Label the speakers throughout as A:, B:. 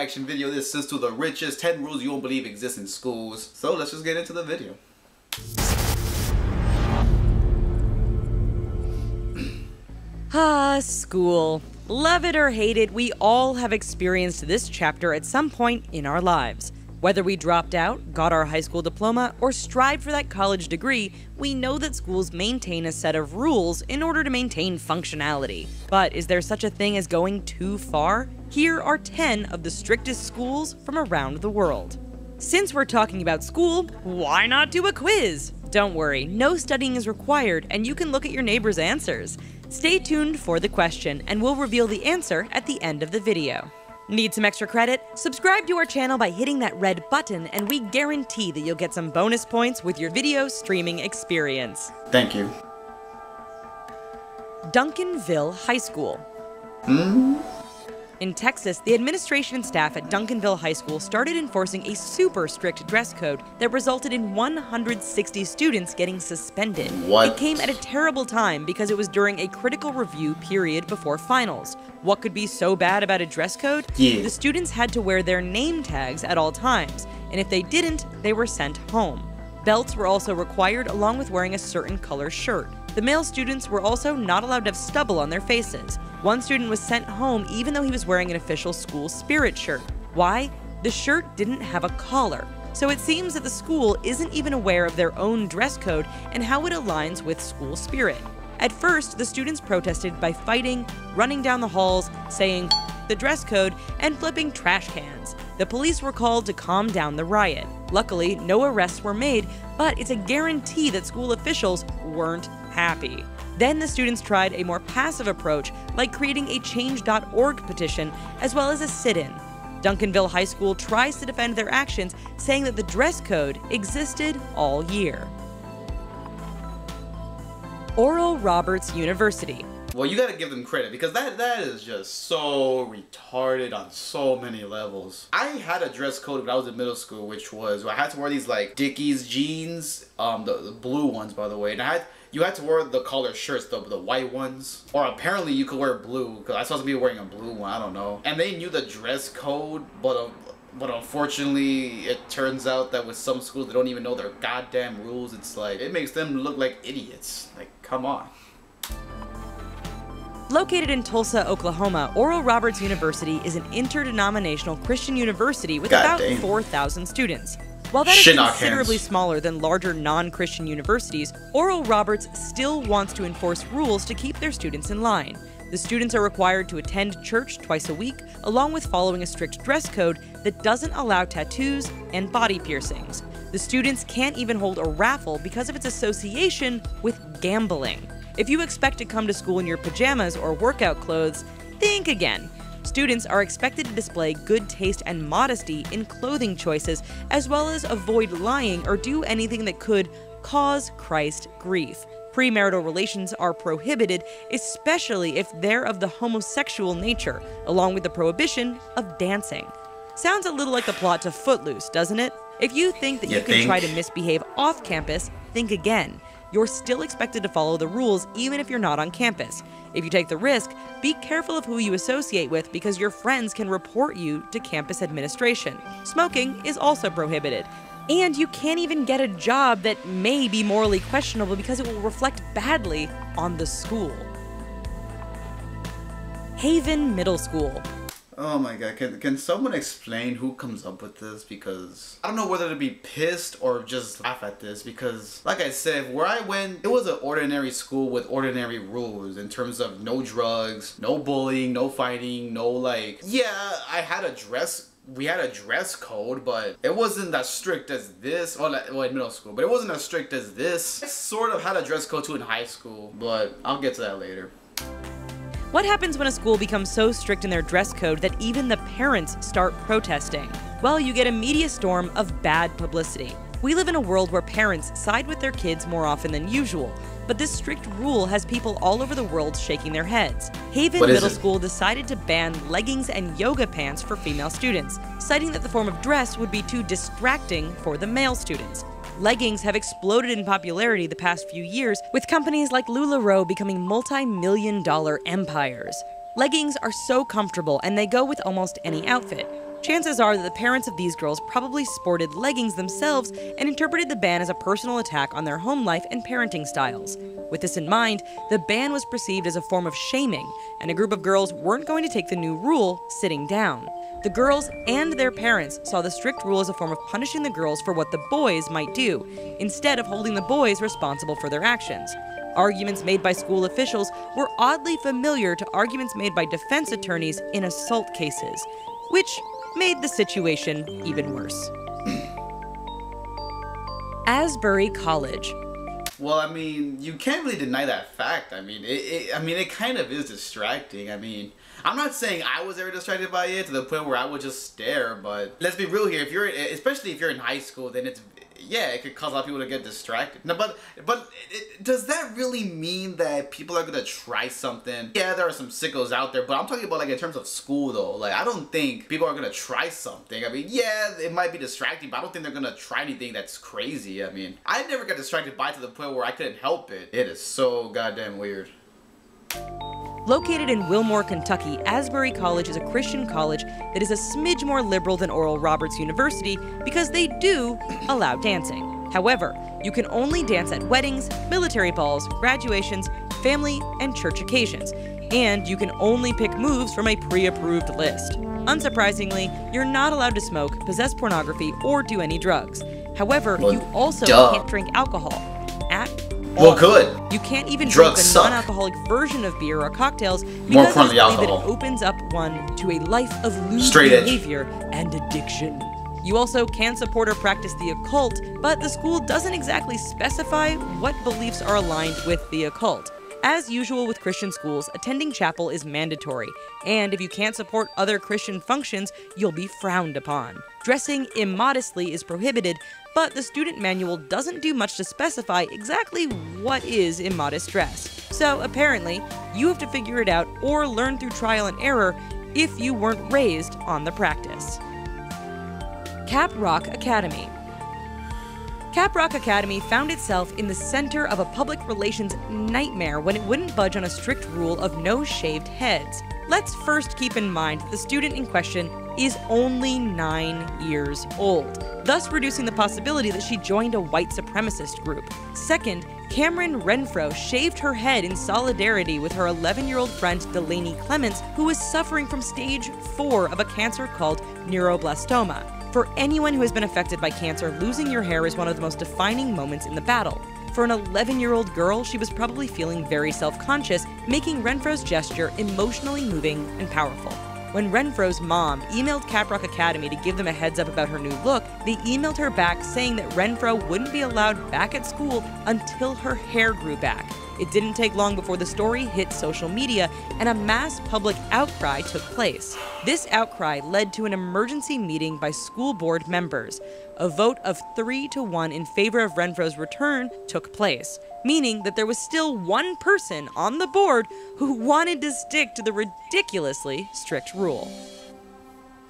A: reaction video. This is to the richest 10 rules you won't believe exist in schools. So let's just get into the video.
B: School. Love it or hate it, we all have experienced this chapter at some point in our lives. Whether we dropped out, got our high school diploma, or strived for that college degree, we know that schools maintain a set of rules in order to maintain functionality. But is there such a thing as going too far? Here are 10 of the strictest schools from around the world. Since we're talking about school, why not do a quiz? Don't worry, no studying is required, and you can look at your neighbor's answers. Stay tuned for the question, and we'll reveal the answer at the end of the video. Need some extra credit? Subscribe to our channel by hitting that red button, and we guarantee that you'll get some bonus points with your video streaming experience.
A: Thank you.
B: Duncanville High School. In Texas, the administration and staff at Duncanville High School started enforcing a super strict dress code that resulted in 160 students getting suspended.
A: What?
B: It came at a terrible time because it was during a critical review period before finals. What could be so bad about a dress code?
A: Yeah.
B: The students had to wear their name tags at all times, and if they didn't, they were sent home. Belts were also required along with wearing a certain color shirt. The male students were also not allowed to have stubble on their faces. One student was sent home even though he was wearing an official school spirit shirt. Why? The shirt didn't have a collar. So it seems that the school isn't even aware of their own dress code and how it aligns with school spirit. At first, the students protested by fighting, running down the halls, saying the dress code, and flipping trash cans. The police were called to calm down the riot. Luckily, no arrests were made, but it's a guarantee that school officials weren't happy. Then the students tried a more passive approach, like creating a change.org petition, as well as a sit-in. Duncanville High School tries to defend their actions, saying that the dress code existed all year. Oral Roberts University.
A: Well, you gotta give them credit because that is just so retarded on so many levels. I had a dress code when I was in middle school, which was I had to wear these like Dickies jeans, the blue ones by the way, and you had to wear the color shirts, the white ones, or apparently you could wear blue because I saw some people wearing a blue one. I don't know, and they knew the dress code, but unfortunately, it turns out that with some schools they don't even know their goddamn rules. It's like it makes them look like idiots. Like, come on.
B: Located in Tulsa, Oklahoma, Oral Roberts University is an interdenominational Christian university with about 4,000 students. While that is considerably smaller than larger non-Christian universities, Oral Roberts still wants to enforce rules to keep their students in line. The students are required to attend church twice a week, along with following a strict dress code that doesn't allow tattoos and body piercings. The students can't even hold a raffle because of its association with gambling. If you expect to come to school in your pajamas or workout clothes, think again. Students are expected to display good taste and modesty in clothing choices, as well as avoid lying or do anything that could cause Christ grief. Premarital relations are prohibited, especially if they're of the homosexual nature, along with the prohibition of dancing. Sounds a little like the plot to Footloose, doesn't it? If you think that you can try to misbehave off campus, think again. You're still expected to follow the rules even if you're not on campus. If you take the risk, be careful of who you associate with because your friends can report you to campus administration. Smoking is also prohibited. And you can't even get a job that may be morally questionable because it will reflect badly on the school. Haven Middle School.
A: Oh my god, can someone explain who comes up with this? Because I don't know whether to be pissed or just laugh at this, because like I said, where I went, it was an ordinary school with ordinary rules in terms of no drugs, no bullying, no fighting, no like, yeah, we had a dress code, but it wasn't as strict as this, well in middle school, but it wasn't as strict as this. I sort of had a dress code too in high school, but I'll get to that later.
B: What happens when a school becomes so strict in their dress code that even the parents start protesting? Well, you get a media storm of bad publicity. We live in a world where parents side with their kids more often than usual, but this strict rule has people all over the world shaking their heads. Haven Middle School decided to ban leggings and yoga pants for female students, citing that the form of dress would be too distracting for the male students. Leggings have exploded in popularity the past few years, with companies like LuLaRoe becoming multi-million-dollar empires. Leggings are so comfortable and they go with almost any outfit. chances are that the parents of these girls probably sported leggings themselves and interpreted the ban as a personal attack on their home life and parenting styles. With this in mind, the ban was perceived as a form of shaming, and a group of girls weren't going to take the new rule sitting down. The girls and their parents saw the strict rule as a form of punishing the girls for what the boys might do, instead of holding the boys responsible for their actions. Arguments made by school officials were oddly familiar to arguments made by defense attorneys in assault cases, which made the situation even worse. Asbury College.
A: Well, I mean, you can't really deny that fact. I mean, it kind of is distracting. I mean, I'm not saying I was ever distracted by it to the point where I would just stare, but let's be real here. Especially if you're in high school, then it could cause a lot of people to get distracted. No, but does that really mean that people are gonna try something? Yeah, there are some sickos out there, but I'm talking about like in terms of school though. Like, I don't think people are gonna try something. I mean, yeah, it might be distracting, but I don't think they're gonna try anything that's crazy. I mean, I never got distracted by it to the point where I couldn't help it. It is so goddamn weird.
B: Located in Wilmore, Kentucky, Asbury College is a Christian college that is a smidge more liberal than Oral Roberts University because they do allow dancing. However, you can only dance at weddings, military balls, graduations, family, and church occasions, and you can only pick moves from a pre-approved list. Unsurprisingly, you're not allowed to smoke, possess pornography, or do any drugs. However, you also can't drink alcohol at all.
A: Well, good.
B: You can't even drink a non-alcoholic version of beer or cocktails because they believe that it opens up one to a life of lewd behavior and addiction. You also can support or practice the occult, but the school doesn't exactly specify what beliefs are aligned with the occult. As usual with Christian schools, attending chapel is mandatory, and if you can't support other Christian functions, you'll be frowned upon. Dressing immodestly is prohibited, but the student manual doesn't do much to specify exactly what is immodest dress. So apparently, you have to figure it out or learn through trial and error if you weren't raised on the practice. Cap Rock Academy. Cap Rock Academy found itself in the center of a public relations nightmare when it wouldn't budge on a strict rule of no shaved heads. Let's first keep in mind that the student in question is only 9 years old, thus reducing the possibility that she joined a white supremacist group. Second, Cameron Renfro shaved her head in solidarity with her 11-year-old friend Delaney Clements, who was suffering from stage 4 of a cancer called neuroblastoma. For anyone who has been affected by cancer, losing your hair is one of the most defining moments in the battle. For an 11-year-old girl, she was probably feeling very self-conscious, making Renfro's gesture emotionally moving and powerful. When Renfro's mom emailed Cap Rock Academy to give them a heads up about her new look, they emailed her back saying that Renfro wouldn't be allowed back at school until her hair grew back. It didn't take long before the story hit social media and a mass public outcry took place. This outcry led to an emergency meeting by school board members. A vote of 3-1 in favor of Renfro's return took place, meaning that there was still one person on the board who wanted to stick to the ridiculously strict rule.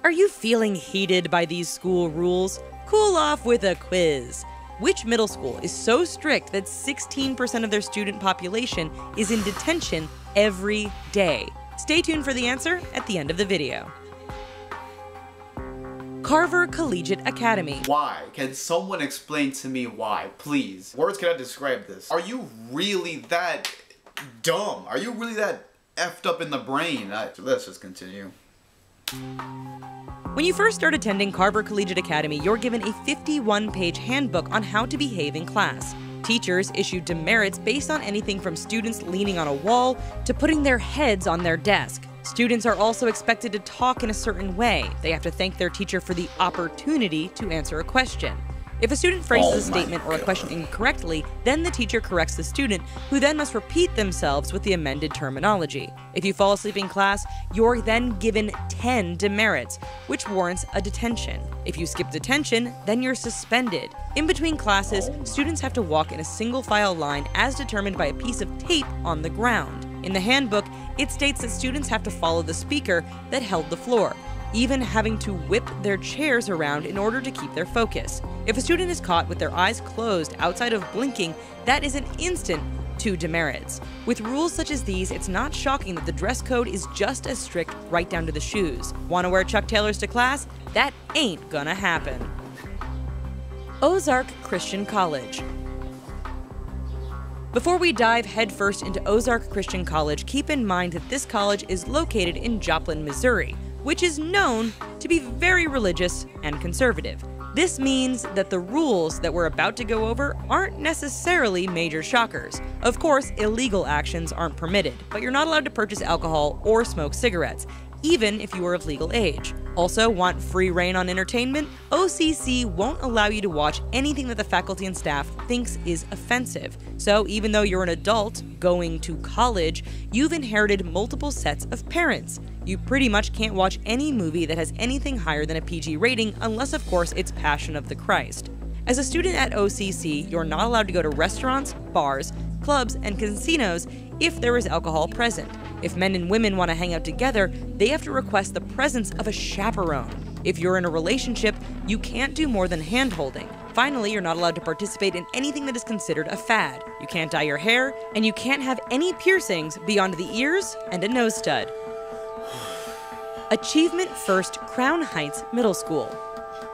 B: Are you feeling heated by these school rules? Cool off with a quiz. Which middle school is so strict that 16% of their student population is in detention every day? Stay tuned for the answer at the end of the video. Carver Collegiate Academy.
A: Why? Can someone explain to me why, please? Words cannot describe this. Are you really that dumb? Are you really that effed up in the brain? Let's just continue.
B: When you first start attending Carver Collegiate Academy, you're given a 51-page handbook on how to behave in class. Teachers issue demerits based on anything from students leaning on a wall to putting their heads on their desk. Students are also expected to talk in a certain way. They have to thank their teacher for the opportunity to answer a question. If a student phrases a statement or a question incorrectly, then the teacher corrects the student, who then must repeat themselves with the amended terminology. If you fall asleep in class, you're then given 10 demerits, which warrants a detention. If you skip detention, then you're suspended. In between classes, students have to walk in a single file line as determined by a piece of tape on the ground. In the handbook, it states that students have to follow the speaker that held the floor, even having to whip their chairs around in order to keep their focus. If a student is caught with their eyes closed outside of blinking, that is an instant 2 demerits. With rules such as these, it's not shocking that the dress code is just as strict right down to the shoes. Want to wear Chuck Taylors to class? That ain't gonna happen. Ozark Christian College. Before we dive headfirst into Ozark Christian College, keep in mind that this college is located in Joplin, Missouri, which is known to be very religious and conservative. This means that the rules that we're about to go over aren't necessarily major shockers. Of course, illegal actions aren't permitted, but you're not allowed to purchase alcohol or smoke cigarettes, even if you are of legal age. Also, want free reign on entertainment? OCC won't allow you to watch anything that the faculty and staff thinks is offensive. So even though you're an adult going to college, you've inherited multiple sets of parents. You pretty much can't watch any movie that has anything higher than a PG rating unless, of course, it's Passion of the Christ. As a student at OCC, you're not allowed to go to restaurants, bars, clubs, and casinos if there is alcohol present. If men and women want to hang out together, they have to request the presence of a chaperone. If you're in a relationship, you can't do more than hand-holding. Finally, you're not allowed to participate in anything that is considered a fad. You can't dye your hair, and you can't have any piercings beyond the ears and a nose stud. Achievement First Crown Heights Middle School.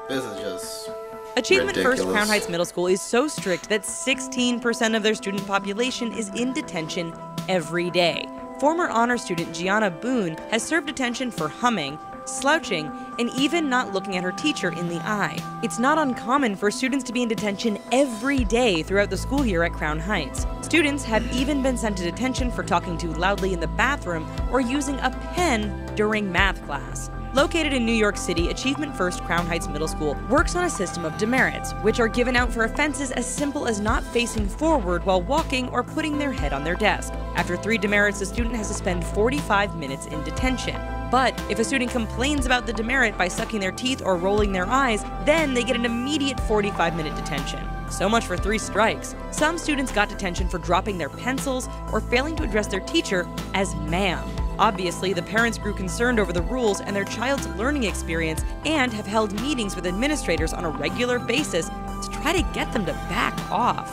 A: This is just
B: Achievement
A: ridiculous.
B: First Crown Heights Middle School is so strict that 16% of their student population is in detention every day. Former honor student Gianna Boone has served detention for humming, slouching, and even not looking at her teacher in the eye. It's not uncommon for students to be in detention every day throughout the school year at Crown Heights. Students have even been sent to detention for talking too loudly in the bathroom or using a pen during math class. Located in New York City, Achievement First Crown Heights Middle School works on a system of demerits, which are given out for offenses as simple as not facing forward while walking or putting their head on their desk. After 3 demerits, the student has to spend 45 minutes in detention. But if a student complains about the demerit by sucking their teeth or rolling their eyes, then they get an immediate 45-minute detention. So much for 3 strikes. Some students got detention for dropping their pencils or failing to address their teacher as ma'am. Obviously, the parents grew concerned over the rules and their child's learning experience and have held meetings with administrators on a regular basis to try to get them to back off.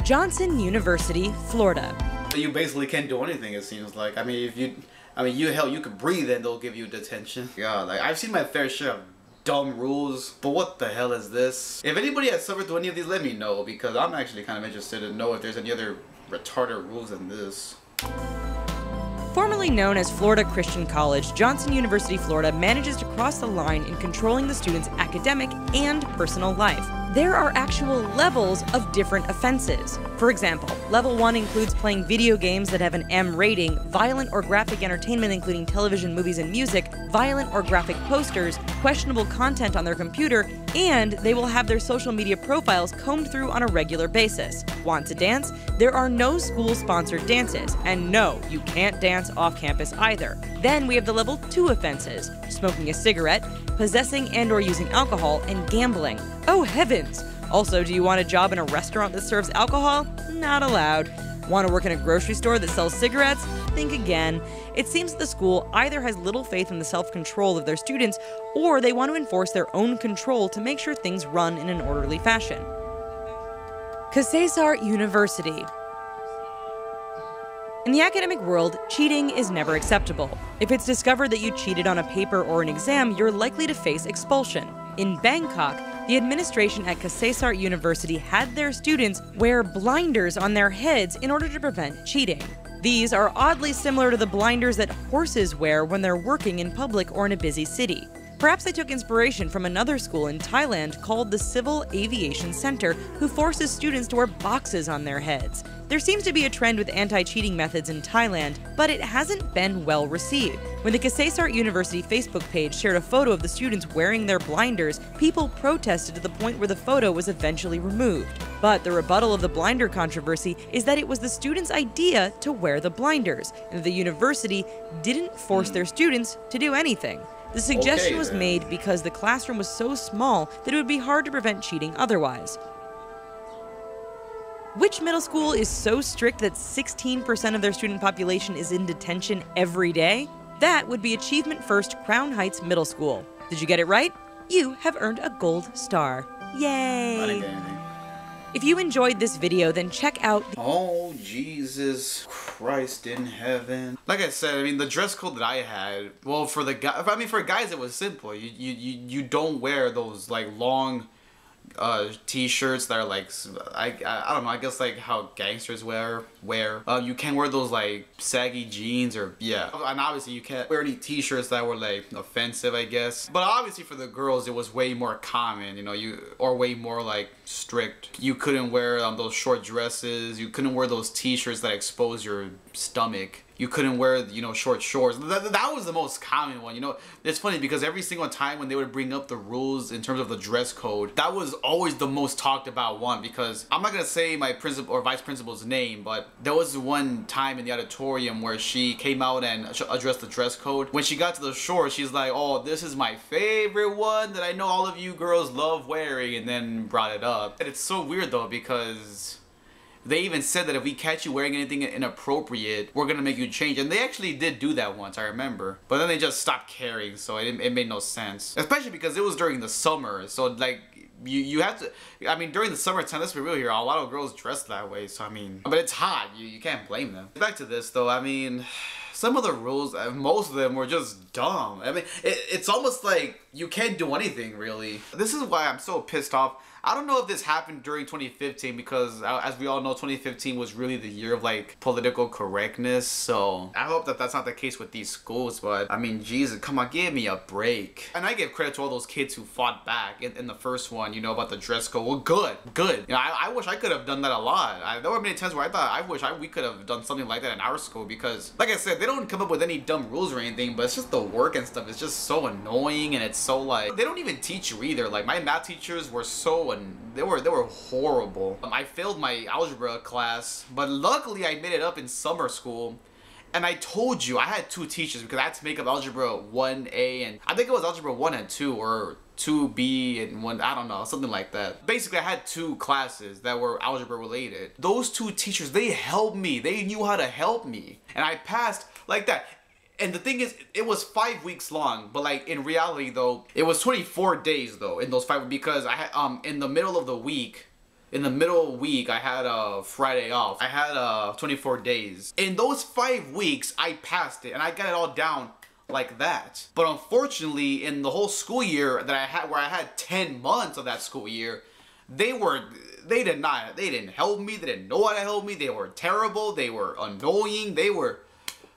B: Johnson University, Florida.
A: You basically can't do anything, it seems like. I mean, you could breathe and they'll give you detention. Yeah, like I've seen my fair share of dumb rules, but what the hell is this? If anybody has suffered through any of these, let me know, because I'm actually kind of interested to know if there's any other retarded rules than this.
B: Formerly known as Florida Christian College, Johnson University, Florida manages to cross the line in controlling the students' academic and personal life. There are actual levels of different offenses. For example, level 1 includes playing video games that have an M rating, violent or graphic entertainment including television, movies, and music, violent or graphic posters, questionable content on their computer, and they will have their social media profiles combed through on a regular basis. Want to dance? There are no school-sponsored dances, and no, you can't dance off campus either. Then we have the level 2 offenses: smoking a cigarette, possessing and/or using alcohol, and gambling. Oh heavens! Also, do you want a job in a restaurant that serves alcohol? Not allowed. Want to work in a grocery store that sells cigarettes? Think again. It seems that the school either has little faith in the self-control of their students, or they want to enforce their own control to make sure things run in an orderly fashion. Cesar University. In the academic world, cheating is never acceptable. If it's discovered that you cheated on a paper or an exam, you're likely to face expulsion. In Bangkok, the administration at Cesar University had their students wear blinders on their heads in order to prevent cheating. These are oddly similar to the blinders that horses wear when they're working in public or in a busy city. Perhaps they took inspiration from another school in Thailand called the Civil Aviation Center, who forces students to wear boxes on their heads. There seems to be a trend with anti-cheating methods in Thailand, but it hasn't been well received. When the Cesar University Facebook page shared a photo of the students wearing their blinders, people protested to the point where the photo was eventually removed. But the rebuttal of the blinder controversy is that it was the students' idea to wear the blinders, and that the university didn't force their students to do anything. The suggestion was made because the classroom was so small that it would be hard to prevent cheating otherwise. Which middle school is so strict that 16% of their student population is in detention every day? That would be Achievement First Crown Heights Middle School. Did you get it right? You have earned a gold star. Yay!
A: I didn't get anything.
B: If you enjoyed this video, then check out
A: Oh, Jesus Christ in heaven. Like I said, I mean, the dress code that I had, well, for the guy, I mean, for guys, it was simple. You don't wear those, like, long t-shirts that are like, I don't know, I guess like how gangsters wear. You can't wear those like saggy jeans or, yeah. And obviously you can't wear any t-shirts that were like offensive, I guess. But obviously for the girls it was way more common, you know, or way more like strict. You couldn't wear those short dresses. You couldn't wear those t-shirts that expose your stomach. You couldn't wear, you know, short shorts. That was the most common one. You know, it's funny because every single time when they would bring up the rules in terms of the dress code, that was always the most talked about one, because I'm not gonna say my principal or vice principal's name, but there was one time in the auditorium where she came out and addressed the dress code. When she got to the shorts, she's like, "Oh, this is my favorite one that I know all of you girls love wearing," and then brought it up. And it's so weird though, because they even said that if we catch you wearing anything inappropriate, we're gonna make you change. And they actually did do that once, I remember. But then they just stopped caring, so it made no sense. Especially because it was during the summer, so like, you have to, I mean, during the summertime, let's be real here, a lot of girls dress that way, so I mean, but it's hot, you can't blame them. Back to this though, I mean, some of the rules, most of them were just dumb. I mean, it's almost like you can't do anything, really. This is why I'm so pissed off. I don't know if this happened during 2015, because as we all know, 2015 was really the year of like political correctness. So I hope that that's not the case with these schools, but I mean, Jesus, come on, give me a break. And I give credit to all those kids who fought back in the first one, you know, about the dress code. Well, good. You know, I wish I could have done that a lot. There were many times where I thought, I wish we could have done something like that in our school, because like I said, they don't come up with any dumb rules or anything, but it's just the work and stuff. It's just so annoying, and it's so like, they don't even teach you either. Like my math teachers were so, they were horrible. I failed my algebra class, but luckily I made it up in summer school. And I told you, I had two teachers because I had to make up algebra 1A, and I think it was algebra 1 and 2, or 2B and 1, I don't know, something like that. Basically, I had two classes that were algebra related. Those two teachers, they helped me. They knew how to help me. And I passed like that. And the thing is, it was 5 weeks long, but like in reality though, it was 24 days though in those 5 weeks, because I had in the middle of the week, I had a Friday off. I had 24 days. In those 5 weeks, I passed it and I got it all down like that. But unfortunately, in the whole school year that I had, where I had 10 months of that school year, they didn't help me. They didn't know how to help me. They were terrible. They were annoying.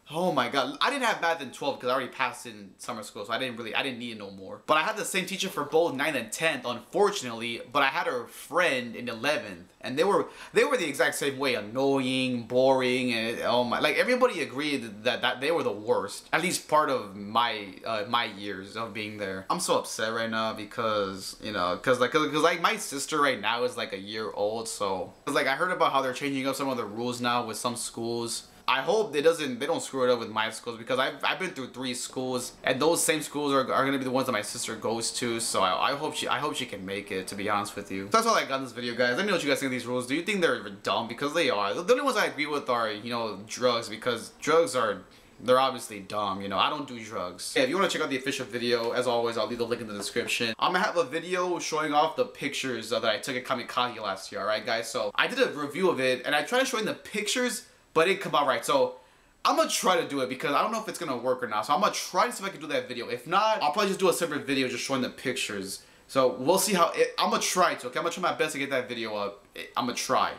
A: Oh my god, I didn't have math in 12 because I already passed in summer school, so I didn't need it no more. But I had the same teacher for both 9th and 10th, unfortunately, but I had her friend in 11th, and they were the exact same way, annoying, boring, and oh my, like everybody agreed that they were the worst, at least part of my my years of being there. I'm so upset right now because, you know, cause like my sister right now is like a year old, so like I heard about how they're changing up some of the rules now with some schools. I hope they don't screw it up with my schools, because I've been through 3 schools, and those same schools are gonna be the ones that my sister goes to. So I hope she can make it, to be honest with you. So that's all I got in this video, guys. Let me know what you guys think of these rules. Do you think they're dumb? Because they are. The only ones I agree with are, you know, drugs, because they're obviously dumb, you know. I don't do drugs. If you want to check out the official video, as always, I'll leave the link in the description. I'm gonna have a video showing off the pictures that I took at Kamikaze last year, alright guys? So I did a review of it, and I tried showing the pictures, but it didn't come out right. So I'm gonna try to do it, because I don't know if it's gonna work or not. So I'm gonna try to see if I can do that video. If not, I'll probably just do a separate video just showing the pictures. So we'll see how I'm gonna try to, okay? I'm gonna try my best to get that video up. I'm gonna try.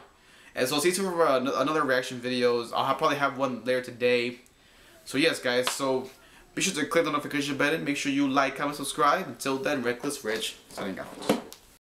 A: And so stay tuned for another reaction videos. I'll probably have one later today. So yes, guys, so be sure to click the notification button. Make sure you like, comment, subscribe. Until then, Reckless Rich signing out.